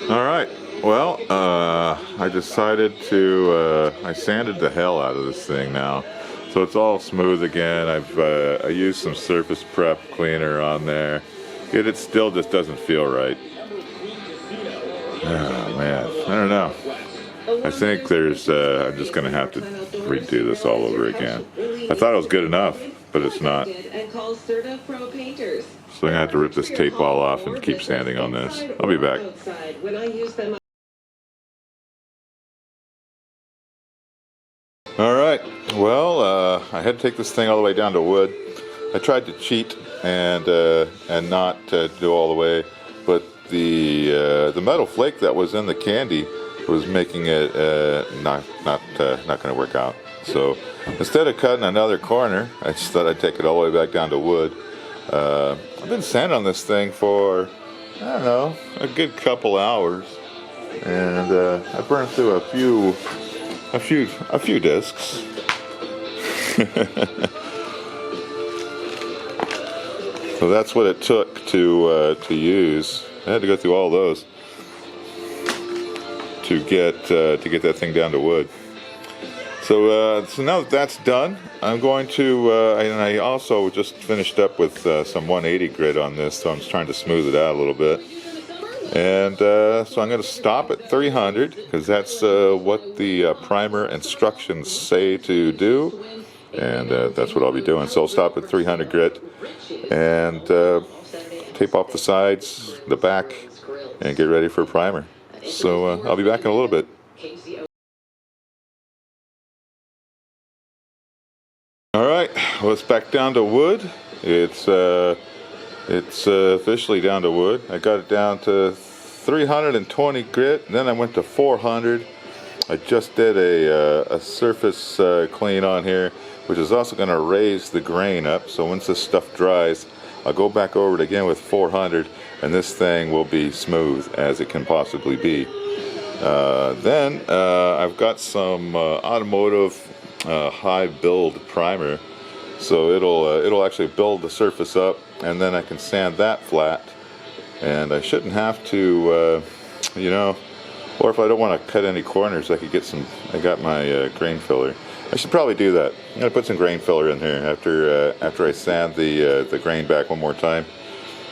Alright, well, I decided to, I sanded the hell out of this thing now. So it's all smooth again. I used some surface prep cleaner on there. It still just doesn't feel right. Oh man, I don't know. I think I'm just gonna have to redo this all over again. I thought it was good enough, but it's not. So I'm gonna have to rip this tape all off and keep sanding on this. I'll be back. Alright, well, I had to take this thing all the way down to wood. I tried to cheat and not do all the way, but the metal flake that was in the candy was making it not going to work out. So instead of cutting another corner, I just thought I'd take it all the way back down to wood. I've been sanding on this thing for, I don't know, a good couple hours, and I burned through a few discs. So that's what it took to use. I had to go through all those to get that thing down to wood. So now that that's done, I'm going to, and I also just finished up with some 180 grit on this, so I'm just trying to smooth it out a little bit. And so I'm going to stop at 300 because that's what the primer instructions say to do, and that's what I'll be doing. So I'll stop at 300 grit and tape off the sides, the back, and get ready for a primer. So I'll be back in a little bit. Alright, well, it's back down to wood. It's officially down to wood. I got it down to 320 grit, then I went to 400. I just did a surface clean on here, which is also going to raise the grain up. So once this stuff dries, I'll go back over it again with 400, and this thing will be smooth as it can possibly be. Then I've got some automotive high build primer, so it'll actually build the surface up, and then I can sand that flat, and I shouldn't have to, you know, or if I don't want to cut any corners, I could get some. I got my grain filler. I should probably do that. I'm gonna put some grain filler in here after I sand the grain back one more time.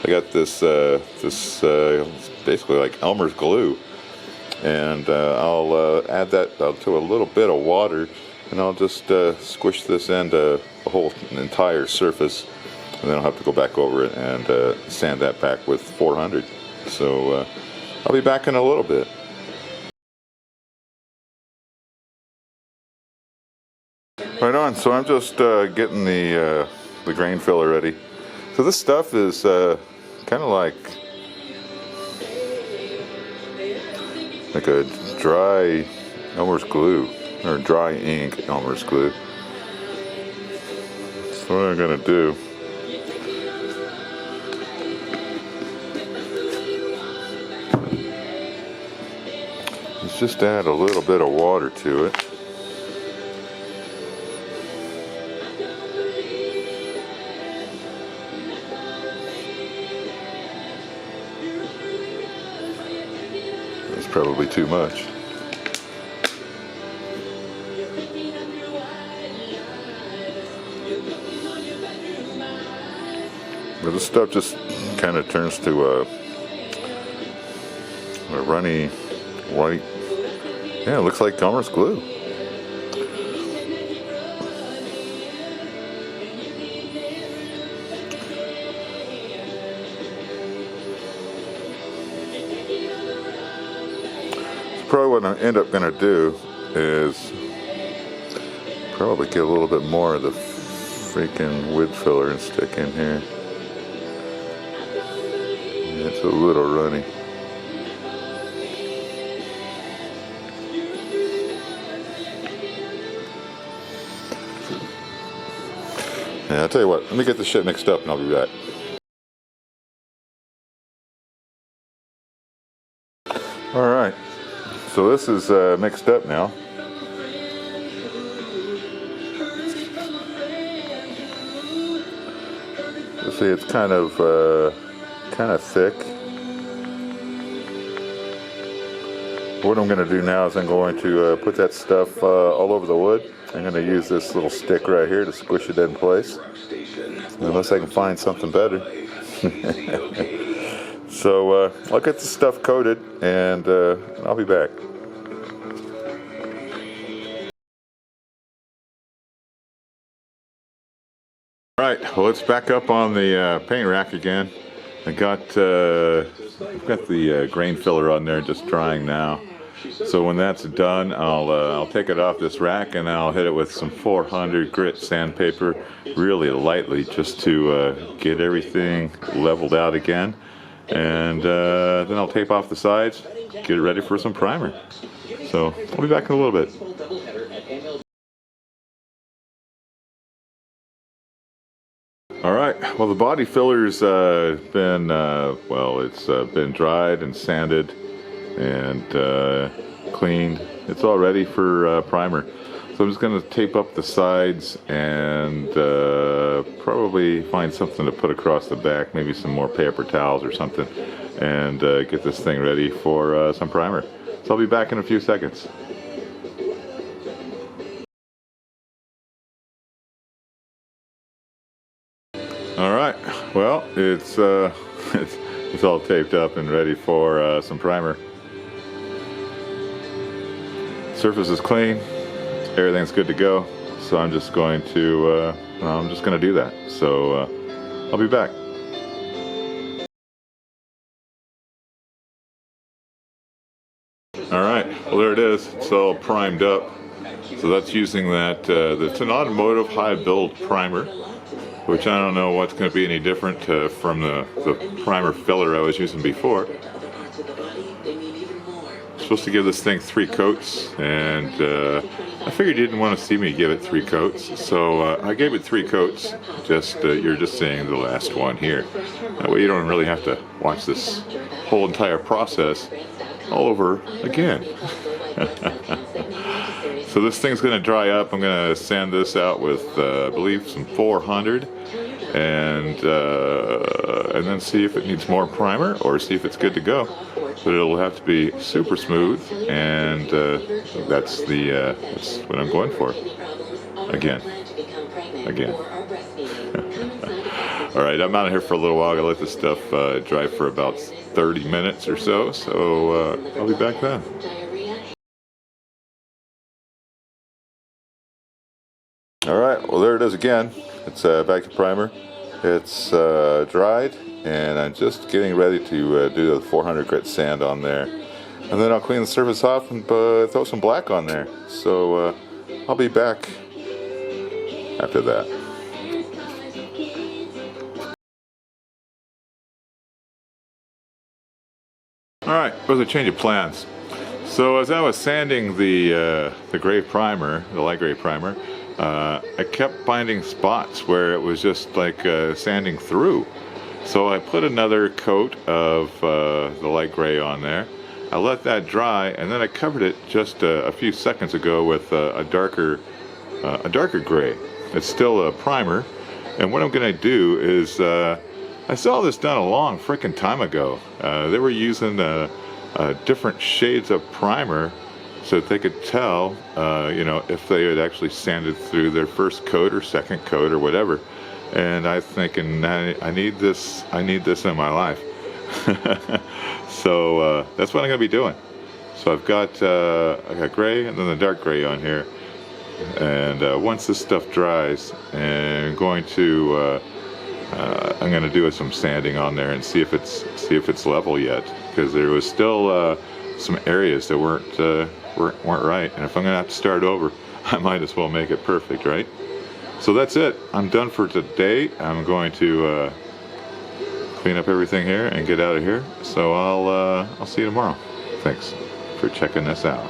I got this basically like Elmer's glue, and I'll add that to a little bit of water, and I'll just squish this into the whole entire surface, and then I'll have to go back over it and sand that back with 400. So I'll be back in a little bit. Right on. So I'm just getting the grain filler ready. So this stuff is kind of like a dry Elmer's glue, or dry ink Elmer's glue. So what I'm gonna do is just add a little bit of water to it. It's probably too much. But this stuff just kind of turns to a runny white. Yeah, it looks like Elmer's glue. So probably what I end up going to do is probably get a little bit more of the freaking wood filler and stick in here. Yeah, it's a little runny. Yeah, I'll tell you what, let me get this shit mixed up and I'll be back. Alright, so this is mixed up now. You see it's kind of thick. What I'm going to do now is I'm going to put that stuff all over the wood. I'm going to use this little stick right here to squish it in place, unless I can find something better. So I'll get the stuff coated, and I'll be back. Alright, well, it's back up on the paint rack again. I've got the grain filler on there just drying now. So when that's done, I'll take it off this rack and I'll hit it with some 400 grit sandpaper really lightly, just to get everything leveled out again. And then I'll tape off the sides, get it ready for some primer. So I'll be back in a little bit. Alright, well, the body filler's been, it's been dried and sanded and cleaned. It's all ready for primer. So I'm just going to tape up the sides and probably find something to put across the back, maybe some more paper towels or something, and get this thing ready for some primer. So I'll be back in a few seconds. Alright, well, it's all taped up and ready for some primer. Surface is clean, everything's good to go, so I'm just going to do that. So I'll be back. Alright, well, there it is. It's all primed up. So that's using that, it's an automotive high build primer, which I don't know what's going to be any different from the primer filler I was using before. I'm supposed to give this thing 3 coats, and I figured you didn't want to see me give it 3 coats, so I gave it 3 coats. You're just seeing the last one here. That way you don't really have to watch this whole entire process all over again. So this thing's going to dry up. I'm going to sand this out with, I believe, some 400, and then see if it needs more primer or see if it's good to go. But it'll have to be super smooth, and that's what I'm going for. Again. All right, I'm out of here for a little while. I'm gonna let this stuff dry for about 30 minutes or so. So I'll be back then. All right, well, there it is again. It's back to primer. It's dried, and I'm just getting ready to do the 400 grit sand on there. And then I'll clean the surface off and throw some black on there. So I'll be back after that. Alright, it was a change of plans. So as I was sanding the gray primer, the light gray primer, I kept finding spots where it was just like sanding through. So I put another coat of the light gray on there. I let that dry, and then I covered it just a few seconds ago with a darker gray. It's still a primer, and what I'm going to do is I saw this done a long freaking time ago. They were using different shades of primer so that they could tell, if they had actually sanded through their first coat or second coat or whatever. And I'm thinking, I need this in my life. So that's what I'm going to be doing. So I got gray and then the dark gray on here. And once this stuff dries, I'm going to do some sanding on there and see if it's level yet, because there was still some areas that weren't right. And if I'm going to have to start over, I might as well make it perfect, right? So that's it. I'm done for today. I'm going to clean up everything here and get out of here. So I'll see you tomorrow. Thanks for checking this out.